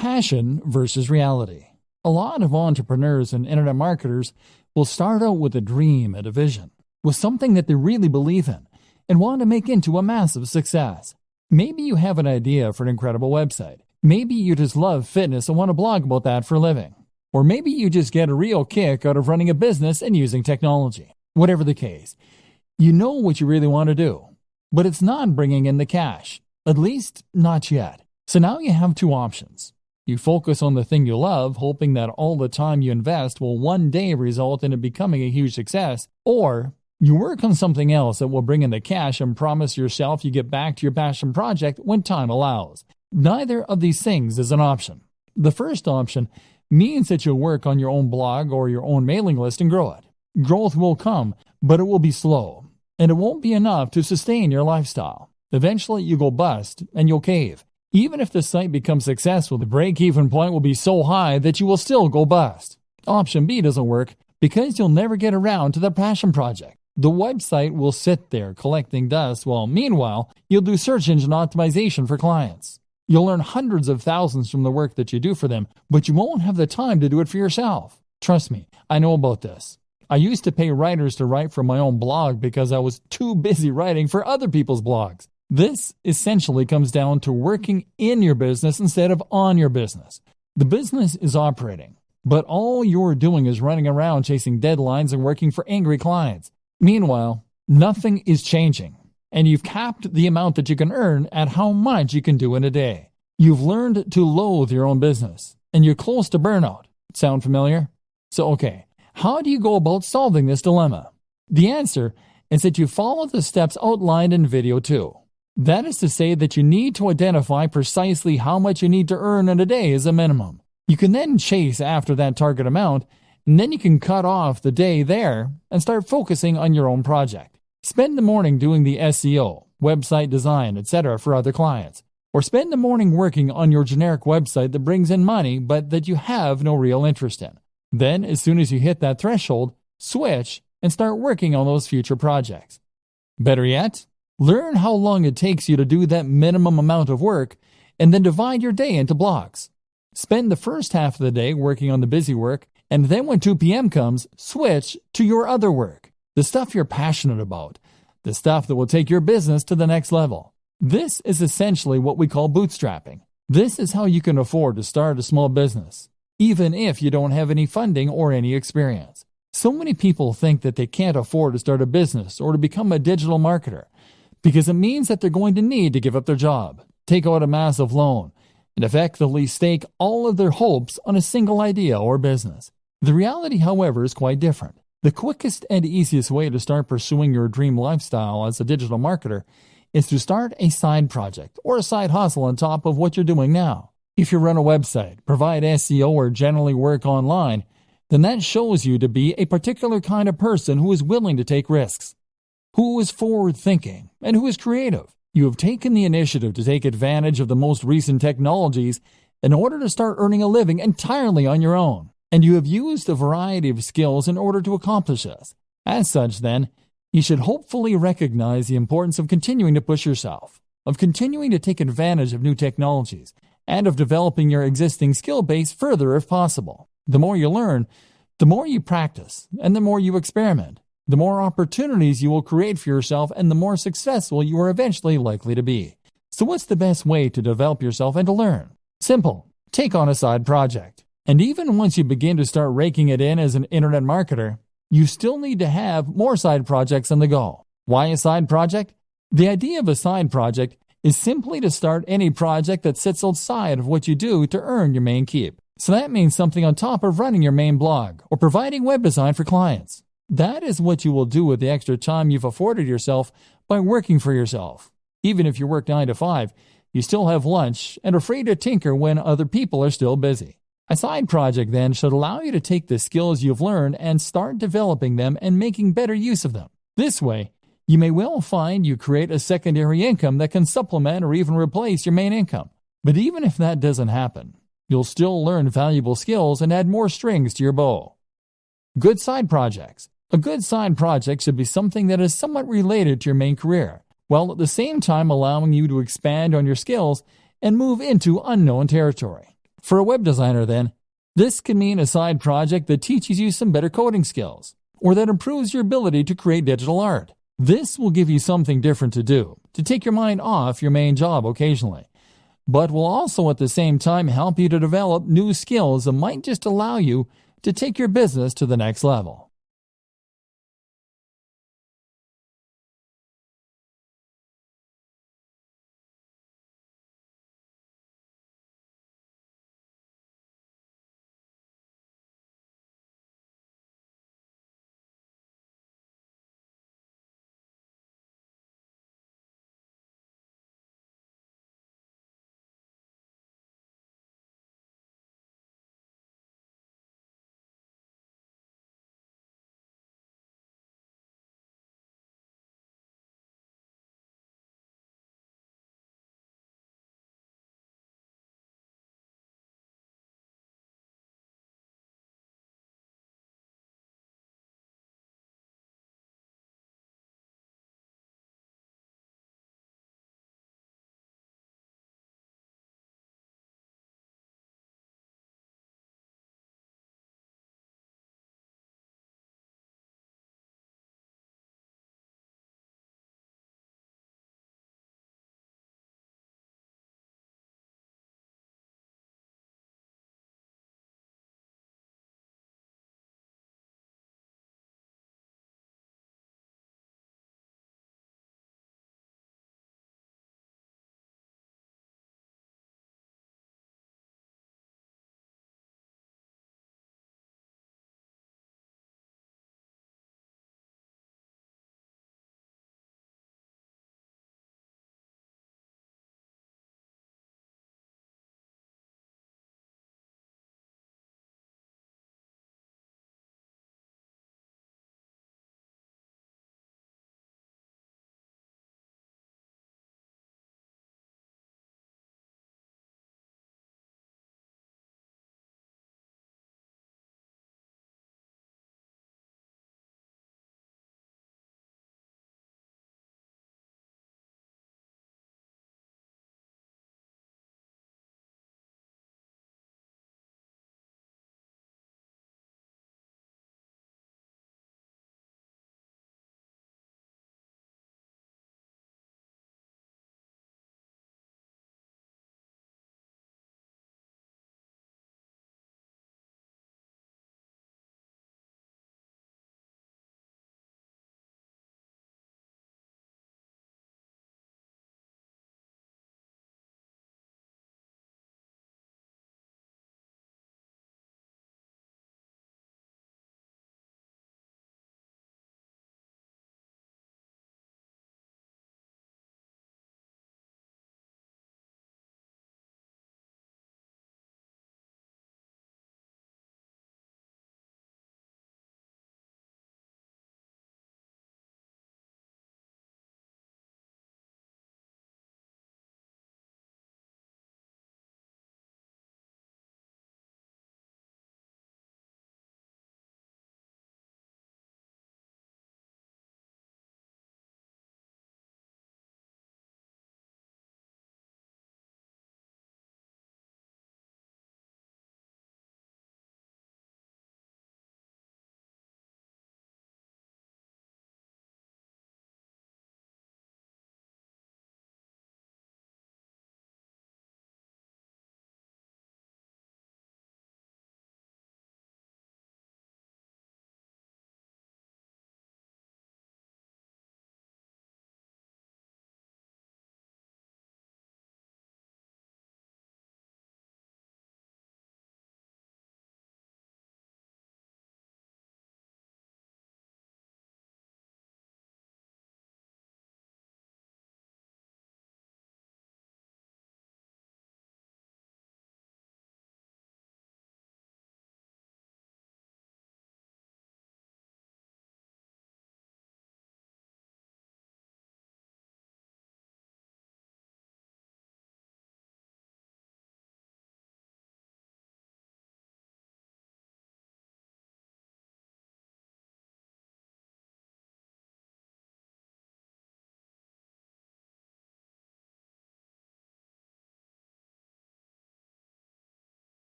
Passion versus reality. A lot of entrepreneurs and internet marketers will start out with a dream and a vision, with something that they really believe in and want to make into a massive success. Maybe you have an idea for an incredible website. Maybe you just love fitness and want to blog about that for a living. Or maybe you just get a real kick out of running a business and using technology. Whatever the case, you know what you really want to do, but it's not bringing in the cash, at least not yet. So now you have two options. You focus on the thing you love, hoping that all the time you invest will one day result in it becoming a huge success, or you work on something else that will bring in the cash and promise yourself you get back to your passion project when time allows. Neither of these things is an option. The first option means that you'll work on your own blog or your own mailing list and grow it. Growth will come, but it will be slow, and it won't be enough to sustain your lifestyle. Eventually, you go bust and you'll cave. Even if the site becomes successful, the break-even point will be so high that you will still go bust. Option B doesn't work because you'll never get around to the passion project. The website will sit there collecting dust while, meanwhile, you'll do search engine optimization for clients. You'll earn hundreds of thousands from the work that you do for them, but you won't have the time to do it for yourself. Trust me, I know about this. I used to pay writers to write for my own blog because I was too busy writing for other people's blogs. This essentially comes down to working in your business instead of on your business. The business is operating, but all you're doing is running around chasing deadlines and working for angry clients. Meanwhile, nothing is changing, and you've capped the amount that you can earn at how much you can do in a day. You've learned to loathe your own business, and you're close to burnout. Sound familiar? So, okay, how do you go about solving this dilemma? The answer is that you follow the steps outlined in video 2. That is to say that you need to identify precisely how much you need to earn in a day as a minimum. You can then chase after that target amount, and then you can cut off the day there and start focusing on your own project. Spend the morning doing the SEO, website design, etc. for other clients. Or spend the morning working on your generic website that brings in money but that you have no real interest in. Then, as soon as you hit that threshold, switch and start working on those future projects. Better yet, learn how long it takes you to do that minimum amount of work and then divide your day into blocks. Spend the first half of the day working on the busy work, and then when 2 p.m. comes, switch to your other work, the stuff you're passionate about, the stuff that will take your business to the next level. This is essentially what we call bootstrapping. This is how you can afford to start a small business, even if you don't have any funding or any experience. So many people think that they can't afford to start a business or to become a digital marketer, because it means that they're going to need to give up their job, take out a massive loan, and effectively stake all of their hopes on a single idea or business. The reality, however, is quite different. The quickest and easiest way to start pursuing your dream lifestyle as a digital marketer is to start a side project or a side hustle on top of what you're doing now. If you run a website, provide SEO, or generally work online, then that shows you to be a particular kind of person who is willing to take risks, who is forward-thinking, and who is creative. You have taken the initiative to take advantage of the most recent technologies in order to start earning a living entirely on your own, and you have used a variety of skills in order to accomplish this. As such, then, you should hopefully recognize the importance of continuing to push yourself, of continuing to take advantage of new technologies, and of developing your existing skill base further if possible. The more you learn, the more you practice, and the more you experiment, the more opportunities you will create for yourself and the more successful you are eventually likely to be. So what's the best way to develop yourself and to learn? Simple. Take on a side project. And even once you begin to start raking it in as an internet marketer, you still need to have more side projects on the go. Why a side project? The idea of a side project is simply to start any project that sits outside of what you do to earn your main keep. So that means something on top of running your main blog or providing web design for clients. That is what you will do with the extra time you've afforded yourself by working for yourself. Even if you work 9 to 5, you still have lunch and are free to tinker when other people are still busy. A side project, then, should allow you to take the skills you've learned and start developing them and making better use of them. This way, you may well find you create a secondary income that can supplement or even replace your main income. But even if that doesn't happen, you'll still learn valuable skills and add more strings to your bow. Good side projects. A good side project should be something that is somewhat related to your main career, while at the same time allowing you to expand on your skills and move into unknown territory. For a web designer, then, this can mean a side project that teaches you some better coding skills, or that improves your ability to create digital art. This will give you something different to do, to take your mind off your main job occasionally, but will also at the same time help you to develop new skills that might just allow you to take your business to the next level.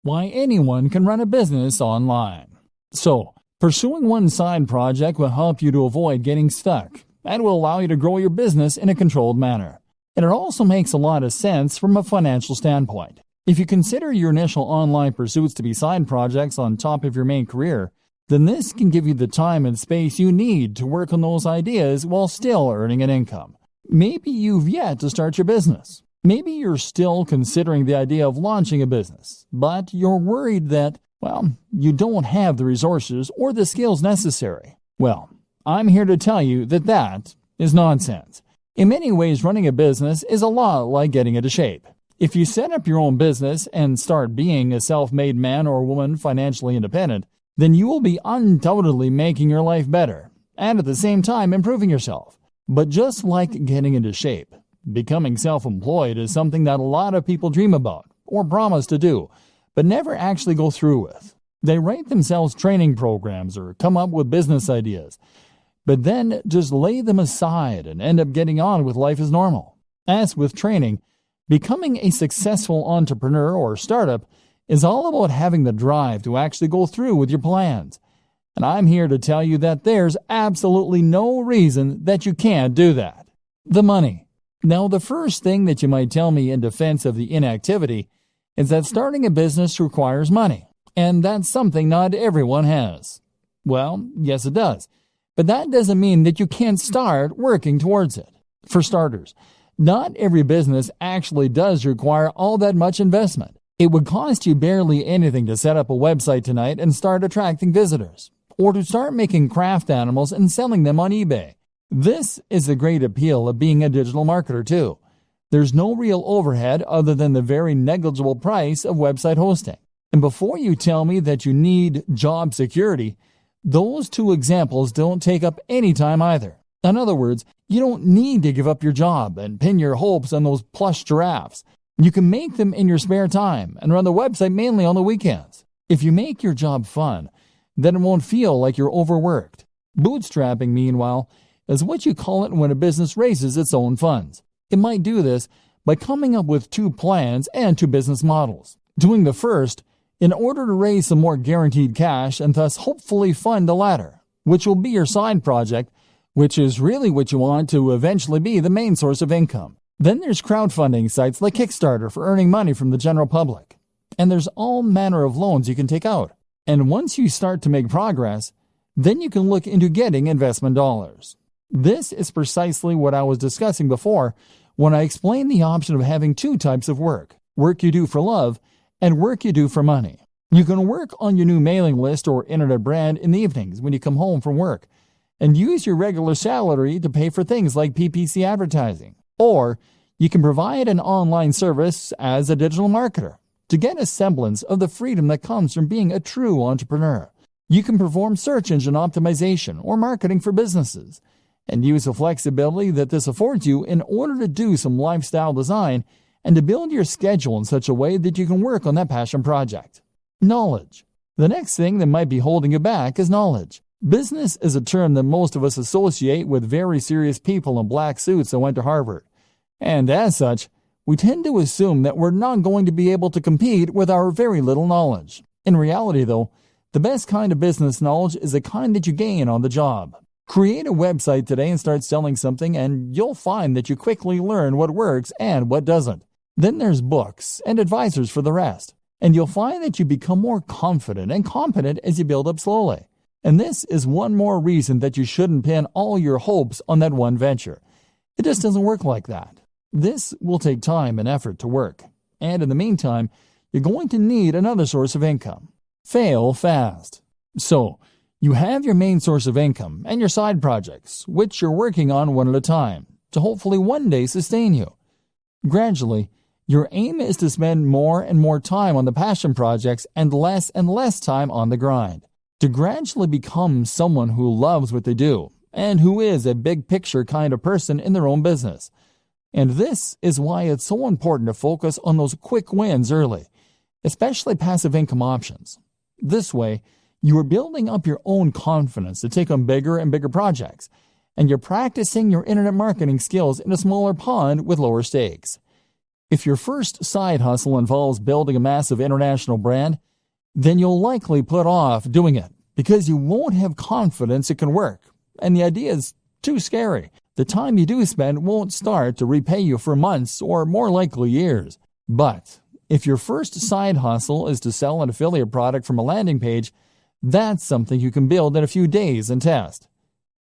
Why anyone can run a business online. So, pursuing one side project will help you to avoid getting stuck and will allow you to grow your business in a controlled manner. And it also makes a lot of sense from a financial standpoint. If you consider your initial online pursuits to be side projects on top of your main career, then this can give you the time and space you need to work on those ideas while still earning an income. Maybe you've yet to start your business. Maybe you're still considering the idea of launching a business, but you're worried that, you don't have the resources or the skills necessary. Well, I'm here to tell you that that is nonsense. In many ways, running a business is a lot like getting into shape. If you set up your own business and start being a self-made man or woman financially independent, then you will be undoubtedly making your life better and at the same time improving yourself. But just like getting into shape, becoming self-employed is something that a lot of people dream about or promise to do, but never actually go through with. They write themselves training programs or come up with business ideas, but then just lay them aside and end up getting on with life as normal. As with training, becoming a successful entrepreneur or startup is all about having the drive to actually go through with your plans. And I'm here to tell you that there's absolutely no reason that you can't do that. The money. Now, the first thing that you might tell me in defense of the inactivity is that starting a business requires money, and that's something not everyone has. Well, yes it does, but that doesn't mean that you can't start working towards it. For starters, not every business actually does require all that much investment. It would cost you barely anything to set up a website tonight and start attracting visitors, or to start making craft animals and selling them on eBay. This is the great appeal of being a digital marketer too. There's no real overhead other than the very negligible price of website hosting. And before you tell me that you need job security, those two examples don't take up any time either. In other words, you don't need to give up your job and pin your hopes on those plush giraffes. You can make them in your spare time and run the website mainly on the weekends. If you make your job fun, then it won't feel like you're overworked. Bootstrapping, meanwhile, is what you call it when a business raises its own funds. It might do this by coming up with two plans and two business models. Doing the first in order to raise some more guaranteed cash and thus hopefully fund the latter, which will be your side project, which is really what you want to eventually be the main source of income. Then there's crowdfunding sites like K.S.Datta for earning money from the general public. And there's all manner of loans you can take out. And once you start to make progress, then you can look into getting investment dollars. This is precisely what I was discussing before when I explained the option of having two types of work you do for love and work you do for money. You can work on your new mailing list or internet brand in the evenings when you come home from work and use your regular salary to pay for things like PPC advertising. Or you can provide an online service as a digital marketer to get a semblance of the freedom that comes from being a true entrepreneur. You can perform search engine optimization or marketing for businesses and use the flexibility that this affords you in order to do some lifestyle design and to build your schedule in such a way that you can work on that passion project. Knowledge. The next thing that might be holding you back is knowledge. Business is a term that most of us associate with very serious people in black suits that went to Harvard. And as such, we tend to assume that we're not going to be able to compete with our very little knowledge. In reality, though, the best kind of business knowledge is the kind that you gain on the job. Create a website today and start selling something, and you'll find that you quickly learn what works and what doesn't. Then there's books and advisors for the rest, and you'll find that you become more confident and competent as you build up slowly. And this is one more reason that you shouldn't pin all your hopes on that one venture. It just doesn't work like that. This will take time and effort to work, and in the meantime, you're going to need another source of income. Fail fast. So, you have your main source of income and your side projects, which you're working on one at a time, to hopefully one day sustain you. Gradually, your aim is to spend more and more time on the passion projects and less time on the grind. To gradually become someone who loves what they do and who is a big picture kind of person in their own business. And this is why it's so important to focus on those quick wins early, especially passive income options. This way, you are building up your own confidence to take on bigger and bigger projects, and you're practicing your internet marketing skills in a smaller pond with lower stakes. If your first side hustle involves building a massive international brand, then you'll likely put off doing it because you won't have confidence it can work, and the idea is too scary. The time you do spend won't start to repay you for months or more likely years. But if your first side hustle is to sell an affiliate product from a landing page, that's something you can build in a few days and test.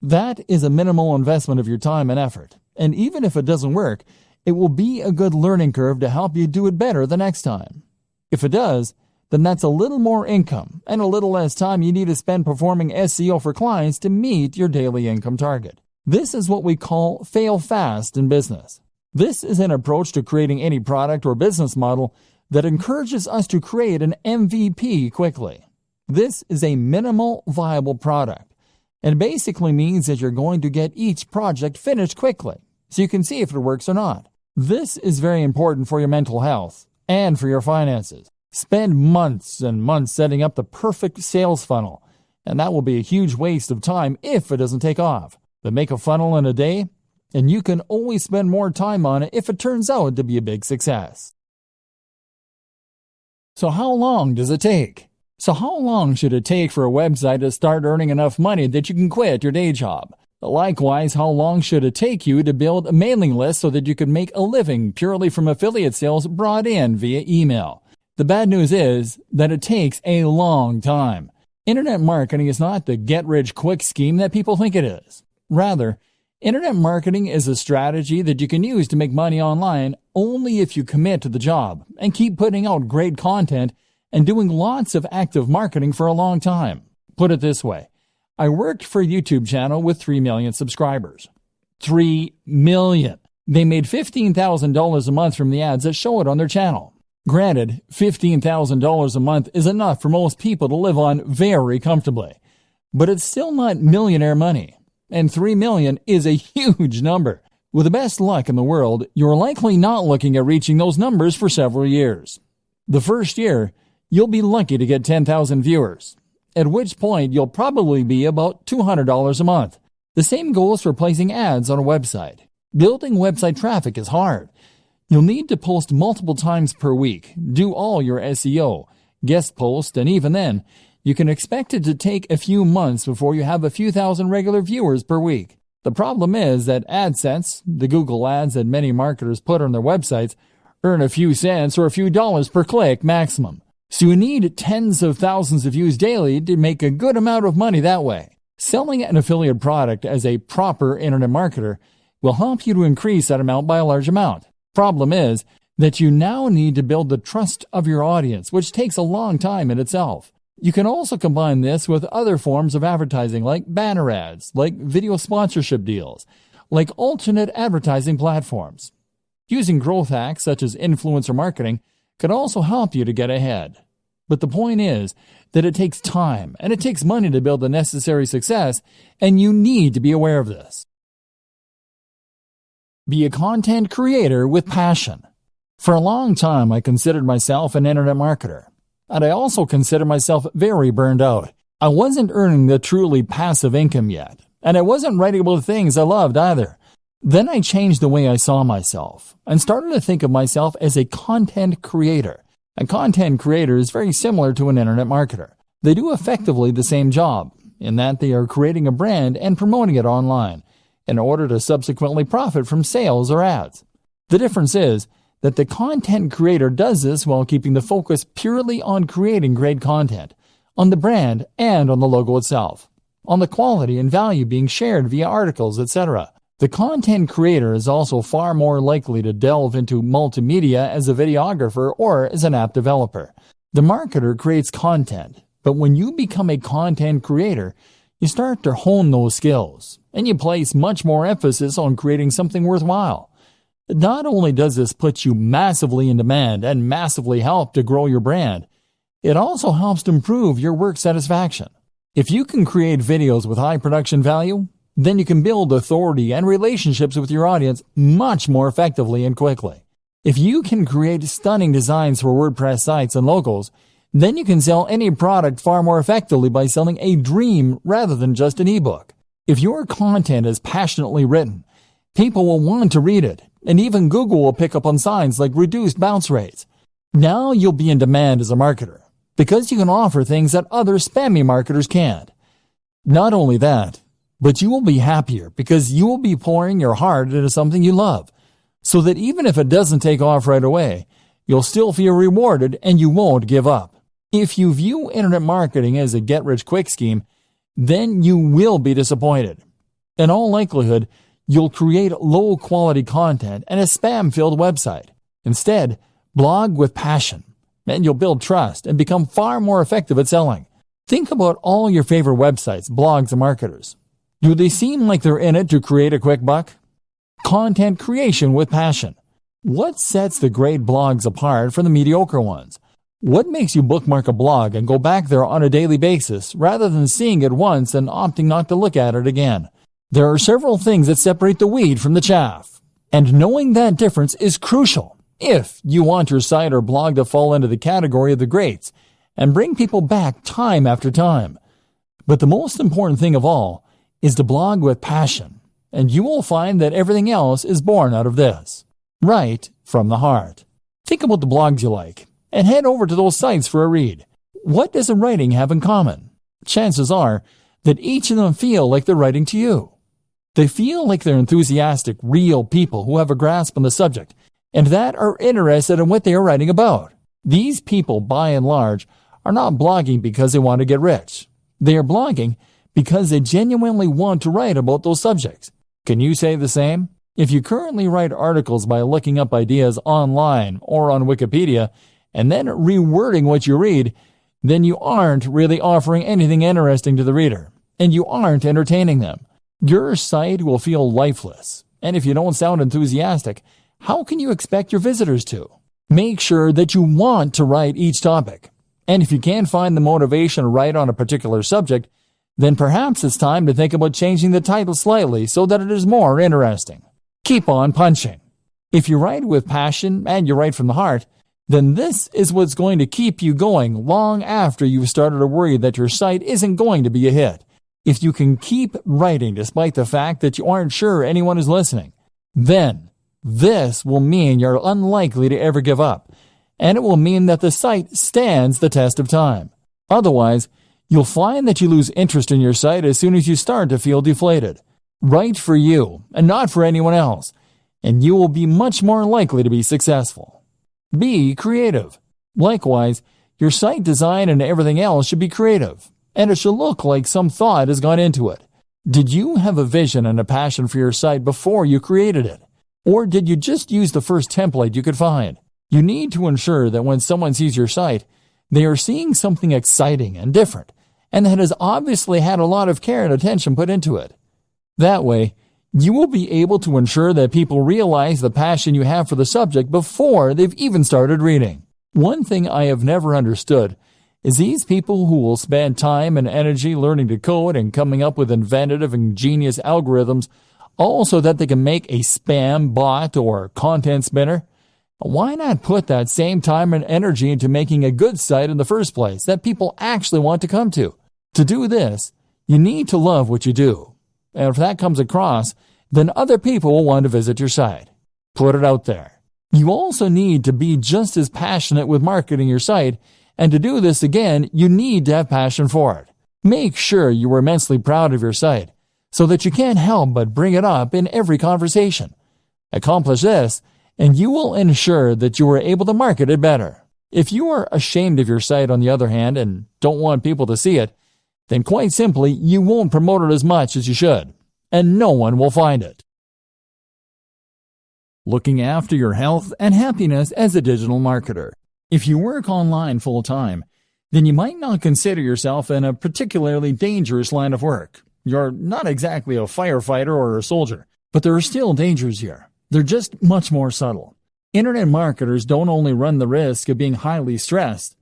That is a minimal investment of your time and effort, and even if it doesn't work, it will be a good learning curve to help you do it better the next time. If it does, then that's a little more income and a little less time you need to spend performing SEO for clients to meet your daily income target. This is what we call fail fast in business. This is an approach to creating any product or business model that encourages us to create an MVP quickly. This is a minimal viable product, and basically means that you're going to get each project finished quickly, so you can see if it works or not. This is very important for your mental health and for your finances. Spend months and months setting up the perfect sales funnel, and that will be a huge waste of time if it doesn't take off. But make a funnel in a day, and you can always spend more time on it if it turns out to be a big success. So how long does it take? So how long should it take for a website to start earning enough money that you can quit your day job? Likewise, how long should it take you to build a mailing list so that you can make a living purely from affiliate sales brought in via email? The bad news is that it takes a long time. Internet marketing is not the get-rich-quick scheme that people think it is. Rather, internet marketing is a strategy that you can use to make money online only if you commit to the job and keep putting out great content and doing lots of active marketing for a long time. Put it this way, I worked for a YouTube channel with 3 million subscribers. 3 million! They made $15,000 a month from the ads that show it on their channel. Granted, $15,000 a month is enough for most people to live on very comfortably, but it's still not millionaire money. And 3 million is a huge number. With the best luck in the world, you're likely not looking at reaching those numbers for several years. The first year, you'll be lucky to get 10,000 viewers, at which point you'll probably be about $200 a month. The same goes for placing ads on a website. Building website traffic is hard. You'll need to post multiple times per week, do all your SEO, guest post, and even then, you can expect it to take a few months before you have a few thousand regular viewers per week. The problem is that AdSense, the Google ads that many marketers put on their websites, earn a few cents or a few dollars per click maximum. So you need tens of thousands of views daily to make a good amount of money that way. Selling an affiliate product as a proper internet marketer will help you to increase that amount by a large amount. Problem is that you now need to build the trust of your audience, which takes a long time in itself. You can also combine this with other forms of advertising like banner ads, like video sponsorship deals, like alternate advertising platforms. Using growth hacks such as influencer marketing can also help you to get ahead. But the point is that it takes time and it takes money to build the necessary success, and you need to be aware of this. Be a content creator with passion. For a long time, I considered myself an internet marketer. And I also consider myself very burned out. I wasn't earning the truly passive income yet, and I wasn't writing about things I loved either. Then I changed the way I saw myself and started to think of myself as a content creator. A content creator is very similar to an internet marketer. They do effectively the same job, in that they are creating a brand and promoting it online in order to subsequently profit from sales or ads. The difference is that the content creator does this while keeping the focus purely on creating great content, on the brand and on the logo itself, on the quality and value being shared via articles, etc. The content creator is also far more likely to delve into multimedia as a videographer or as an app developer. The marketer creates content, but when you become a content creator, you start to hone those skills, and you place much more emphasis on creating something worthwhile. Not only does this put you massively in demand and massively help to grow your brand, it also helps to improve your work satisfaction. If you can create videos with high production value, then you can build authority and relationships with your audience much more effectively and quickly. If you can create stunning designs for WordPress sites and logos, then you can sell any product far more effectively by selling a dream rather than just an ebook. If your content is passionately written, People will want to read it, and even Google will pick up on signs like reduced bounce rates. Now you'll be in demand as a marketer, because you can offer things that other spammy marketers can't. Not only that, but you will be happier because you will be pouring your heart into something you love, so that even if it doesn't take off right away, you'll still feel rewarded and you won't give up. If you view internet marketing as a get-rich-quick scheme, then you will be disappointed. In all likelihood, you'll create low-quality content and a spam-filled website. Instead, blog with passion, and you'll build trust and become far more effective at selling. Think about all your favorite websites, blogs, and marketers. Do they seem like they're in it to create a quick buck? Content creation with passion. What sets the great blogs apart from the mediocre ones? What makes you bookmark a blog and go back there on a daily basis rather than seeing it once and opting not to look at it again? There are several things that separate the wheat from the chaff, and knowing that difference is crucial if you want your site or blog to fall into the category of the greats and bring people back time after time. But the most important thing of all is to blog with passion, and you will find that everything else is born out of this, right from the heart. Think about the blogs you like, and head over to those sites for a read. What does the writing have in common? Chances are that each of them feel like they're writing to you. They feel like they're enthusiastic, real people who have a grasp on the subject, and that are interested in what they are writing about. These people, by and large, are not blogging because they want to get rich. They are blogging because they genuinely want to write about those subjects. Can you say the same? If you currently write articles by looking up ideas online or on Wikipedia and then rewording what you read, then you aren't really offering anything interesting to the reader, and you aren't entertaining them. Your site will feel lifeless, and if you don't sound enthusiastic, how can you expect your visitors to? Make sure that you want to write each topic, and if you can't find the motivation to write on a particular subject, then perhaps it's time to think about changing the title slightly so that it is more interesting. Keep on punching. If you write with passion and you write from the heart, then this is what's going to keep you going long after you've started to worry that your site isn't going to be a hit. If you can keep writing despite the fact that you aren't sure anyone is listening, then this will mean you're unlikely to ever give up, and it will mean that the site stands the test of time. Otherwise, you'll find that you lose interest in your site as soon as you start to feel deflated. Write for you and not for anyone else, and you will be much more likely to be successful. Be creative. Likewise, your site design and everything else should be creative, and it should look like some thought has gone into it. Did you have a vision and a passion for your site before you created it? Or did you just use the first template you could find? You need to ensure that when someone sees your site, they are seeing something exciting and different, and that has obviously had a lot of care and attention put into it. That way, you will be able to ensure that people realize the passion you have for the subject before they've even started reading. One thing I have never understood is these people who will spend time and energy learning to code and coming up with inventive and ingenious algorithms all so that they can make a spam bot or content spinner. Why not put that same time and energy into making a good site in the first place that people actually want to come to? To do this, you need to love what you do. And if that comes across, then other people will want to visit your site. Put it out there. You also need to be just as passionate with marketing your site, and to do this again, you need to have passion for it. Make sure you are immensely proud of your site, so that you can't help but bring it up in every conversation. Accomplish this, and you will ensure that you are able to market it better. If you are ashamed of your site, on the other hand, and don't want people to see it, then quite simply, you won't promote it as much as you should, and no one will find it. Looking after your health and happiness as a digital marketer. If you work online full-time, then you might not consider yourself in a particularly dangerous line of work. You're not exactly a firefighter or a soldier, but there are still dangers here. They're just much more subtle. Internet marketers don't only run the risk of being highly stressed,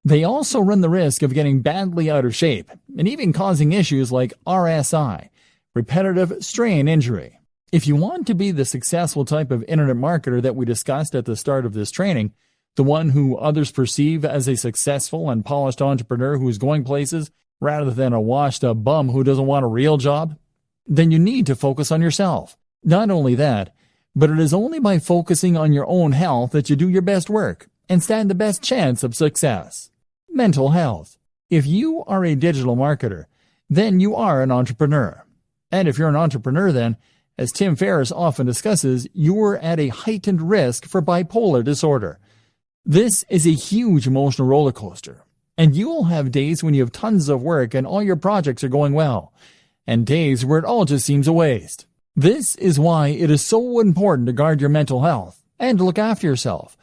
they also run the risk of getting badly out of shape and even causing issues like RSI, repetitive strain injury. If you want to be the successful type of internet marketer that we discussed at the start of this training, the one who others perceive as a successful and polished entrepreneur who is going places rather than a washed-up bum who doesn't want a real job, then you need to focus on yourself. Not only that, but it is only by focusing on your own health that you do your best work and stand the best chance of success. Mental health. If you are a digital marketer, then you are an entrepreneur. And if you're an entrepreneur, then, as Tim Ferriss often discusses, you're at a heightened risk for bipolar disorder. This is a huge emotional roller coaster, and you will have days when you have tons of work and all your projects are going well, and days where it all just seems a waste. This is why it is so important to guard your mental health and to look after yourself,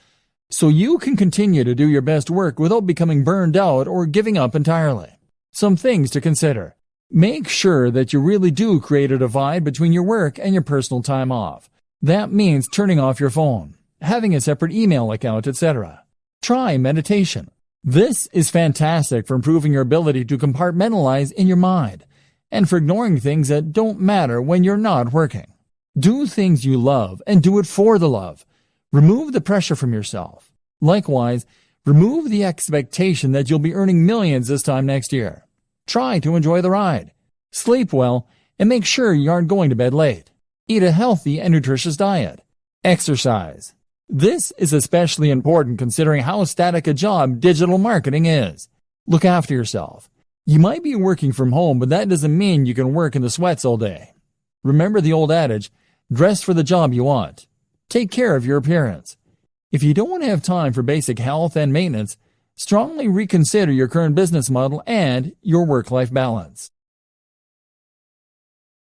so you can continue to do your best work without becoming burned out or giving up entirely. Some things to consider. Make sure that you really do create a divide between your work and your personal time off. That means turning off your phone, having a separate email account, etc. Try meditation. This is fantastic for improving your ability to compartmentalize in your mind and for ignoring things that don't matter when you're not working. Do things you love and do it for the love. Remove the pressure from yourself. Likewise, remove the expectation that you'll be earning millions this time next year. Try to enjoy the ride. Sleep well and make sure you aren't going to bed late. Eat a healthy and nutritious diet. Exercise. This is especially important considering how static a job digital marketing is. Look after yourself. You might be working from home, but that doesn't mean you can work in the sweats all day. Remember the old adage, dress for the job you want. Take care of your appearance. If you don't have time for basic health and maintenance, strongly reconsider your current business model and your work-life balance.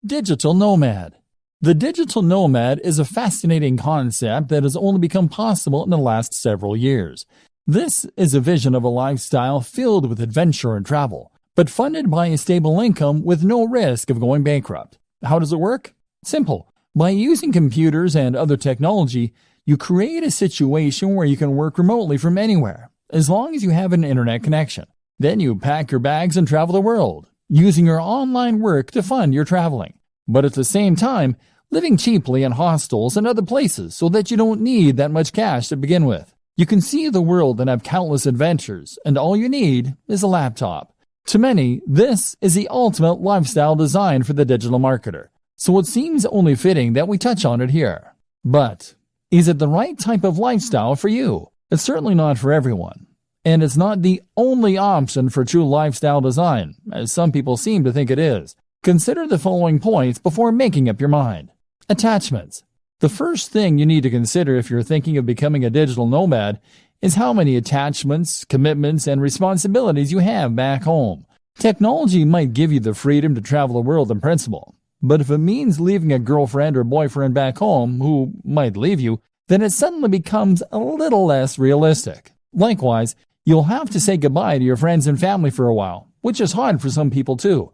Digital nomad. The digital nomad is a fascinating concept that has only become possible in the last several years. This is a vision of a lifestyle filled with adventure and travel, but funded by a stable income with no risk of going bankrupt. How does it work? Simple. By using computers and other technology, you create a situation where you can work remotely from anywhere, as long as you have an internet connection. Then you pack your bags and travel the world, using your online work to fund your traveling. But at the same time, living cheaply in hostels and other places so that you don't need that much cash to begin with. You can see the world and have countless adventures, and all you need is a laptop. To many, this is the ultimate lifestyle design for the digital marketer, so it seems only fitting that we touch on it here. But is it the right type of lifestyle for you? It's certainly not for everyone, and it's not the only option for true lifestyle design, as some people seem to think it is. Consider the following points before making up your mind. Attachments. The first thing you need to consider if you're thinking of becoming a digital nomad is how many attachments, commitments, and responsibilities you have back home. Technology might give you the freedom to travel the world in principle, but if it means leaving a girlfriend or boyfriend back home who might leave you, then it suddenly becomes a little less realistic. Likewise, you'll have to say goodbye to your friends and family for a while, which is hard for some people too.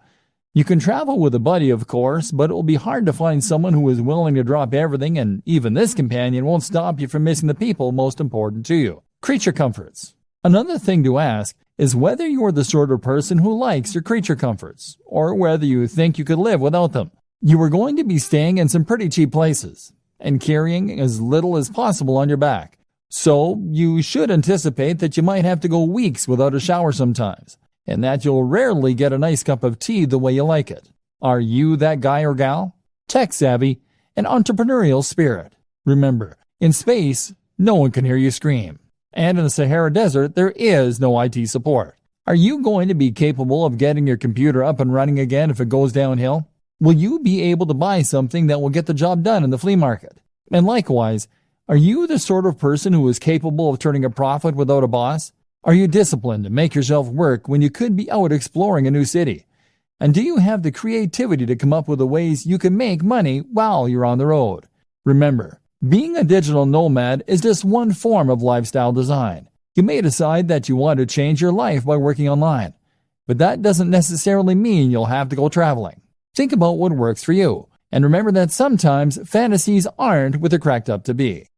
You can travel with a buddy, of course, but it will be hard to find someone who is willing to drop everything, and even this companion won't stop you from missing the people most important to you. Creature comforts. Another thing to ask is whether you're the sort of person who likes your creature comforts, or whether you think you could live without them. You are going to be staying in some pretty cheap places, and carrying as little as possible on your back. So you should anticipate that you might have to go weeks without a shower sometimes, and that you'll rarely get a nice cup of tea the way you like it. Are you that guy or gal? Tech savvy and entrepreneurial spirit. Remember, in space, no one can hear you scream. And in the Sahara Desert, there is no IT support. Are you going to be capable of getting your computer up and running again if it goes downhill? Will you be able to buy something that will get the job done in the flea market? And likewise, are you the sort of person who is capable of turning a profit without a boss? Are you disciplined to make yourself work when you could be out exploring a new city? And do you have the creativity to come up with the ways you can make money while you're on the road? Remember, being a digital nomad is just one form of lifestyle design. You may decide that you want to change your life by working online, but that doesn't necessarily mean you'll have to go traveling. Think about what works for you, and remember that sometimes fantasies aren't what they're cracked up to be.